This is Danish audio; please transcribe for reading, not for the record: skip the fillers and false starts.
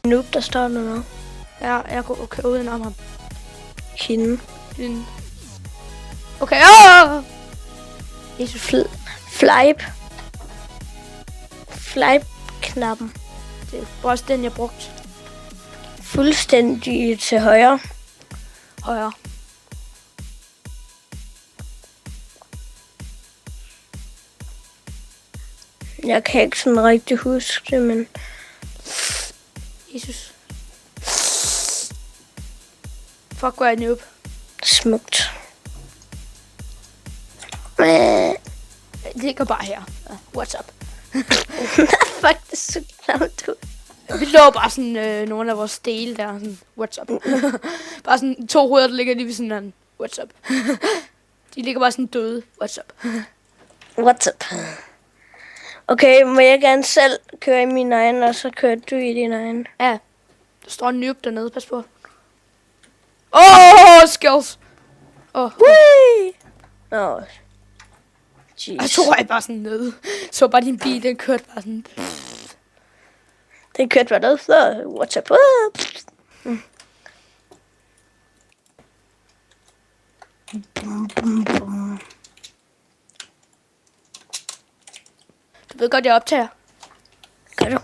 Noob, der står der noget. Ja, jeg går okay uden om ham. Hende. Okay, Jesus. Flype-knappen. Det var også den, jeg brugte. Fuldstændig til højre. Højre. Jeg kan ikke sådan rigtig huske det, men... Jesus. Fuck, hvor er jeg noob. Smukt. Det ligger bare her. What's up? Fuck, det så klamt ud. Vi lå bare sådan nogle af vores dele der. Sådan, what's up? Bare sådan 2 hoveder, der ligger lige ved sådan en what's up? De ligger bare sådan døde. What's up? What's up? Okay, må jeg gerne selv køre i min egen, og så kører du i din egen? Ja. Der står en noob dernede. Pas på. Skills. Whee! Åh. Jeez. Jeg tror jeg bare sådan nede. Så bare din bil, den kørte bare sådan. Den kørte bare ned, så what's up? Du ved godt, jeg optager. Gør du?